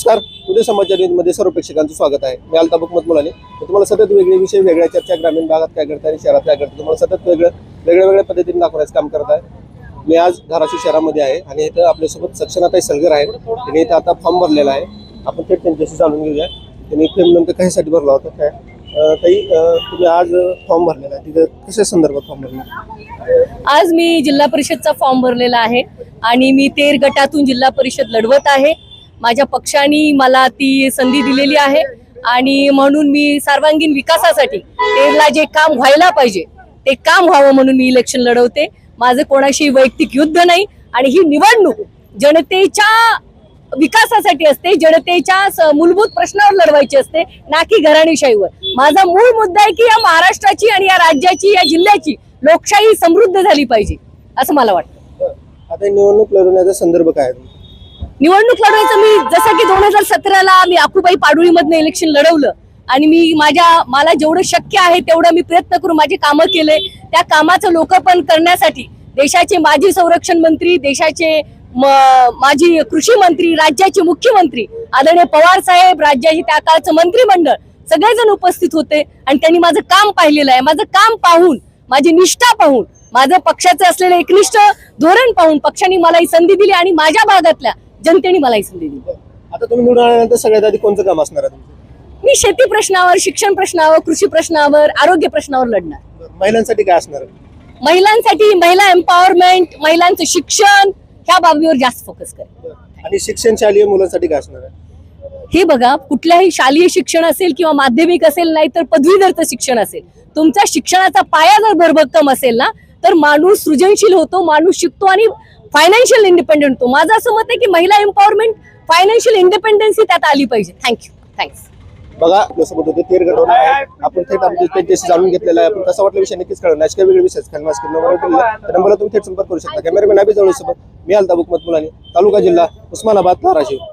नमस्कार, उदय समाचार न्यूजमध्ये सर्व प्रेक्षकांचं स्वागत आहे. मी अल्ताफ हुकमत मुलानी. तुम्हाला सतत वेगळे विषय, वेगळ्या चर्चा, ग्रामीण भागात काय घडतं आणि शहरात काय घडतं तुम्हाला सतत वेगळ्या पद्धतीने दाखवण्याचं काम करत आहे. मी आज धाराशिव शहरामध्ये आहे आणि इथं आपल्यासोबत सक्षनाताई सलगर आहेत. त्यांनी इथं आता फॉर्म भरलेला आहे. आपण थेट त्यांच्याशी जाणून घेऊया त्यांनी फॉर्म नेमकं कशासाठी भरला होता काय. ताई, तुम्ही आज फॉर्म भरलेला आहे, तिथं कशा संदर्भात फॉर्म भरला? आज मी जिल्हा परिषदचा फॉर्म भरलेला आहे आणि मी तेर गटातून जिल्हा परिषद लढवत आहे. माझ्या पक्षाने मला ती संधी दिलेली आहे आणि म्हणून मी सर्वांगीण विकासासाठी तेरला जे काम व्हायला पाहिजे ते काम व्हावं म्हणून मी इलेक्शन लढवते. माझं कोणाशी वैयक्तिक युद्ध नाही आणि ही निवडणूक जनतेच्या विकासासाठी असते, जनतेच्या मूलभूत प्रश्नावर लढवायची असते, ना की घराणेशाहीवर. माझा मूळ मुद्दा आहे की या महाराष्ट्राची आणि या राज्याची, या जिल्ह्याची लोकशाही समृद्ध झाली पाहिजे असं मला वाटतं. आता निवडणूक लढवण्याचा संदर्भ काय आहे? निवडणूक लढवायचं मी जसं की 2017ला मी आकुबाई पाडुळीमधनं इलेक्शन लढवलं आणि मी मला जेवढं शक्य आहे तेवढं मी प्रयत्न करून माझे कामं केले. त्या कामाचं लोकार्पण करण्यासाठी देशाचे माजी संरक्षण मंत्री, देशाचे माजी कृषी मंत्री, राज्याचे मुख्यमंत्री आदरणीय पवार साहेब, राज्याचे त्या काळचं मंत्रिमंडळ सगळेजण उपस्थित होते आणि त्यांनी माझं काम पाहिलेलं आहे. माझं काम पाहून, माझी निष्ठा पाहून, माझं पक्षाचं असलेलं एकनिष्ठ धोरण पाहून पक्षाने मला ही संधी दिली आणि माझ्या भागातल्या जनतेने मला ही संधी दिली. आता तुम्ही निवडून आल्यानंतर सगळ्यात आधी कोणतं काम असणार आहे तुमचं? मी शेती प्रश्नावर, शिक्षण प्रश्नावर, कृषी प्रश्नावर, आरोग्य प्रश्नावर लढणार. महिलांसाठी काय असणार आहे? महिलांसाठी महिला एम्पॉवरमेंट, महिलांचं शिक्षण ह्या बाबीवर जास्त फोकस करेल. आणि शिक्षण शालेय मुलांसाठी काय असणार आहे? हे बघा, कुठल्याही शालेय शिक्षण असेल किंवा माध्यमिक असेल, नाही तर पदवीधरचं शिक्षण असेल, तुमचा शिक्षणाचा पाया जर भरभक्कम असेल ना तर माणूस सृजनशील होतो, माणूस शिकतो आणि फायनान्शियल इंडिपेंडेंट होतो. माझं असं मत आहे की महिला एम्पॉवरमेंट, फायनान्शियल इंडिपेंडन्सी त्यात आली पाहिजे. थँक्स. बघा, आपल्यासोबत होते तेर गटवाले आहे. आपण थेट त्यांच्याशी जाणून घेतलेला आहे. आपण कसा वाटला विषय नक्कीच कळणार. नाच काय वेगळे विषय नंबरला तुम्ही थेट संपर्क करू शकता. कॅमेरामॅन अभि जवळ सोबत मी अल्ताफ हुकमत मुलानी, तालुका जिल्हा उस्मानाबाद, धाराशिव.